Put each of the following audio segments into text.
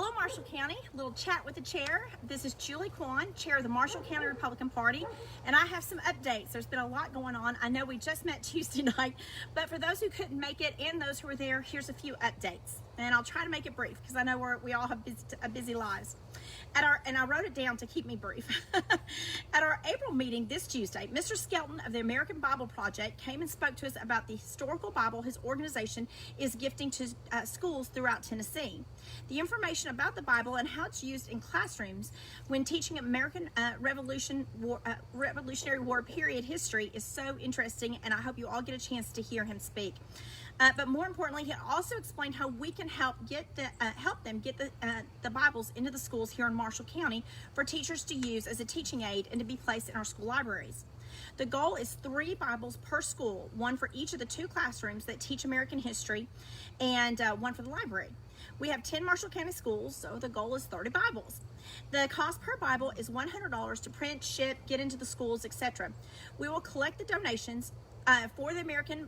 Hello, Marshall County. A little chat with the chair. This is Julie Kwan, chair of the Marshall County Republican Party, and I have some updates. There's been a lot going on. I know we just met Tuesday night, but for those who couldn't make it and those who were there, here's a few updates. And I'll try to make it brief because I know we all have busy lives. And I wrote it down to keep me brief. At our April meeting this Tuesday, Mr. Skelton of the American Bible Project came and spoke to us about the historical Bible his organization is gifting to schools throughout Tennessee. The information about the Bible and how it's used in classrooms when teaching American Revolutionary War period history is so interesting, and I hope you all get a chance to hear him speak. But more importantly, he also explained how we can help them get the Bibles into the schools here in Marshall County for teachers to use as a teaching aid and to be placed in our school libraries. The goal is 3 Bibles per school, one for each of the 2 classrooms that teach American history, and one for the library. We have 10 Marshall County schools, so the goal is 30 Bibles. The cost per Bible is $100 to print, ship, get into the schools, etc. We will collect the donations for the American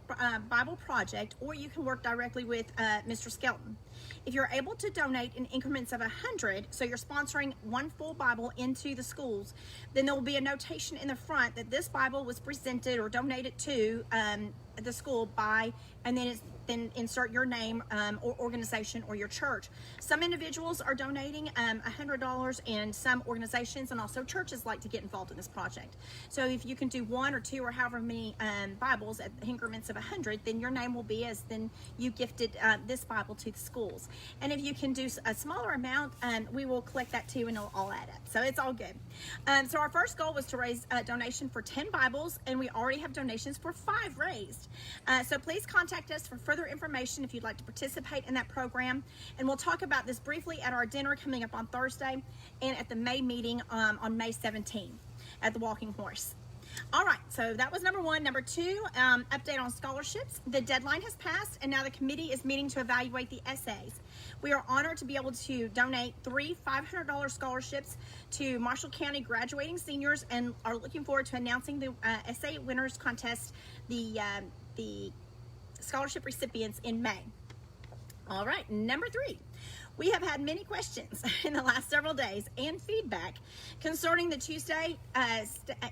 Bible Project, or you can work directly with Mr. Skelton. If you're able to donate in increments of 100, so you're sponsoring 1 full Bible into the schools, then there will be a notation in the front that this Bible was presented or donated to the school by, and then insert your name or organization or your church. Some individuals are donating $100, and some organizations and also churches like to get involved in this project. So if you can do 1 or 2 or however many Bibles at increments of 100, then your name will be as then you gifted this Bible to the schools. And if you can do a smaller amount, we will collect that too, and it'll all add up. So it's all good. So our first goal was to raise a donation for 10 Bibles, and we already have donations for 5 raised. So please contact us for further information if you'd like to participate in that program. And we'll talk about this briefly at our dinner coming up on Thursday and at the May meeting on May 17th at the Walking Horse. All right, so that was number 1. Number 2, update on scholarships. The deadline has passed, and now the committee is meeting to evaluate the essays. We are honored to be able to donate 3 $500 scholarships to Marshall County graduating seniors, and are looking forward to announcing the essay winners contest, the scholarship recipients in May. All right, number 3. We have had many questions in the last several days and feedback concerning the Tuesday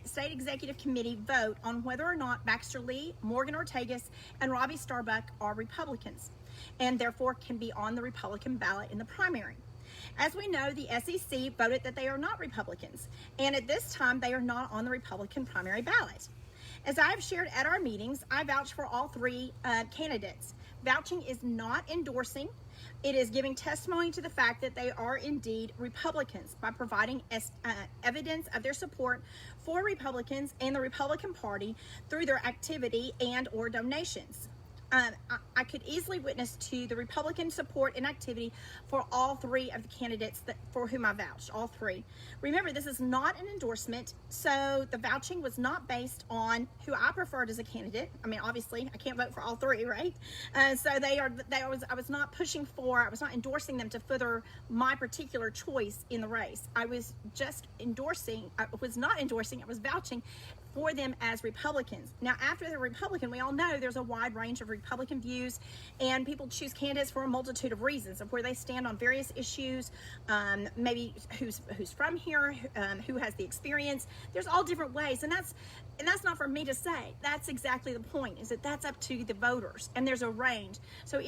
State Executive Committee vote on whether or not Baxter Lee, Morgan Ortagus, and Robbie Starbuck are Republicans and therefore can be on the Republican ballot in the primary. As we know, the SEC voted that they are not Republicans, and at this time they are not on the Republican primary ballot. As I have shared at our meetings, I vouch for all 3 candidates. Vouching is not endorsing. It is giving testimony to the fact that they are indeed Republicans by providing evidence of their support for Republicans and the Republican Party through their activity and or donations. I could easily witness to the Republican support and activity for all 3 of the candidates for whom I vouched, all 3. Remember, this is not an endorsement, so the vouching was not based on who I preferred as a candidate. I mean, obviously, I can't vote for all 3, right? So I was not pushing for, I was not endorsing them to further my particular choice in the race. I was just endorsing, I was vouching for them as Republicans. Now, after they're Republican, we all know there's a wide range of Republican views, and people choose candidates for a multitude of reasons of where they stand on various issues, maybe who's from here, who has the experience. There's all different ways, and that's not for me to say. That's exactly the point, is that that's up to the voters, and there's a range. So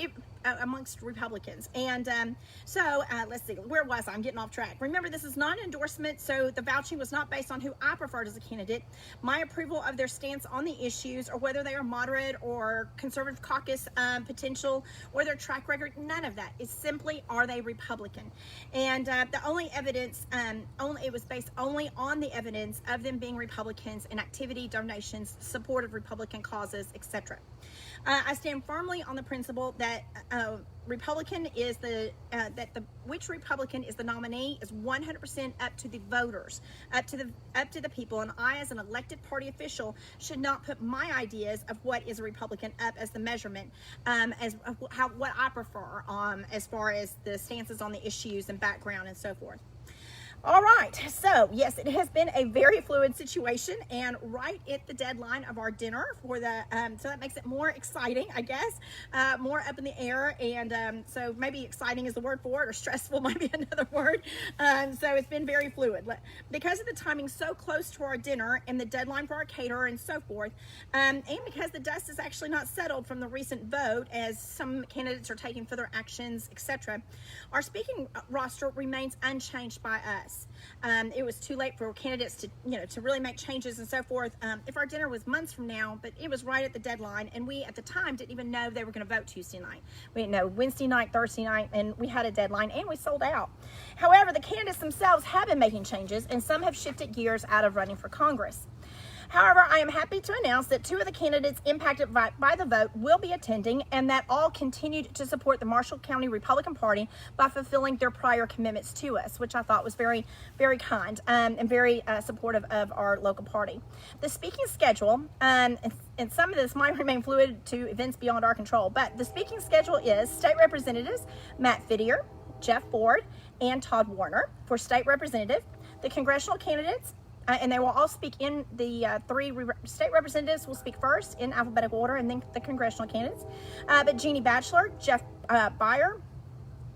amongst Republicans, and let's see, where was I? I'm getting off track. Remember, this is not an endorsement, so the vouching was not based on who I preferred as a candidate, my approval of their stance on the issues, or whether they are moderate or conservative caucus potential, or their track record. None of that. It's simply, are they Republican? And the only evidence, it was based only on the evidence of them being Republicans and activity, donations, support of Republican causes, etc. I stand firmly on the principle that Republican is which Republican is the nominee is 100% up to the voters, up to the people, and I, as an elected party official, should not put my ideas of what is a Republican up as the measurement, what I prefer, as far as the stances on the issues and background and so forth. All right, so yes, it has been a very fluid situation, and right at the deadline of our dinner for the, so that makes it more exciting, I guess, more up in the air, and so maybe exciting is the word for it, or stressful might be another word. So it's been very fluid. Because of the timing so close to our dinner and the deadline for our caterer and so forth, and because the dust is actually not settled from the recent vote, as some candidates are taking further actions, etc., our speaking roster remains unchanged by us. It was too late for candidates to, to really make changes and so forth. If our dinner was months from now, but it was right at the deadline, and we at the time didn't even know they were going to vote Tuesday night. We didn't know Wednesday night, Thursday night, and we had a deadline, and we sold out. However, the candidates themselves have been making changes, and some have shifted gears out of running for Congress. However, I am happy to announce that 2 of the candidates impacted by the vote will be attending, and that all continued to support the Marshall County Republican Party by fulfilling their prior commitments to us, which I thought was very, very kind and very supportive of our local party. The speaking schedule, and some of this might remain fluid to events beyond our control, but the speaking schedule is State Representatives Matt Fittier, Jeff Ford, and Todd Warner for State Representative. The congressional candidates, and they will all speak in the 3 state representatives will speak first in alphabetical order, and then the congressional candidates. But Jeannie Batchelor, Jeff Beyer,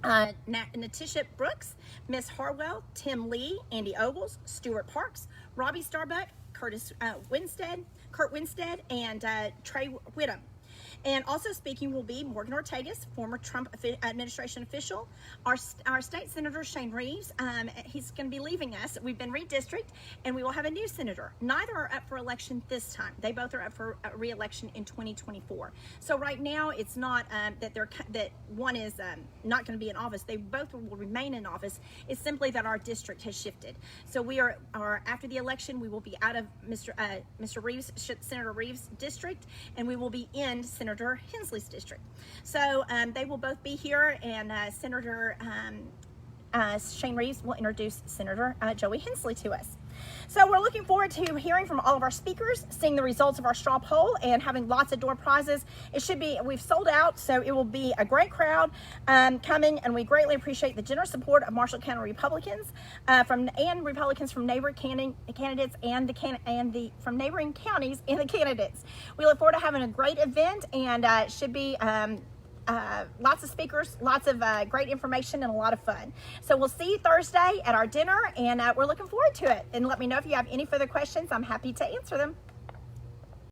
Natisha Brooks, Miss Harwell, Tim Lee, Andy Ogles, Stuart Parks, Robbie Starbuck, Kurt Winstead, and Trey Whittam. And also speaking will be Morgan Ortagus, former Trump administration official, our state senator, Shane Reeves. He's going to be leaving us. We've been redistricted, and we will have a new senator. Neither are up for election this time. They both are up for re-election in 2024. So right now, it's not that one is not going to be in office. They both will remain in office. It's simply that our district has shifted. So we are after the election, we will be out of Mr. Reeves, Senator Reeves' district, and we will be in Senator Hensley's district. So they will both be here, and Senator Shane Reeves will introduce Senator Joey Hensley to us. So we're looking forward to hearing from all of our speakers, seeing the results of our straw poll, and having lots of door prizes. We've sold out, so it will be a great crowd coming, and we greatly appreciate the generous support of Marshall County Republicans and Republicans from neighboring candidates from neighboring counties and the candidates. We look forward to having a great event, and it should be lots of speakers, lots of great information, and a lot of fun. So we'll see you Thursday at our dinner, and we're looking forward to it. And let me know if you have any further questions. I'm happy to answer them.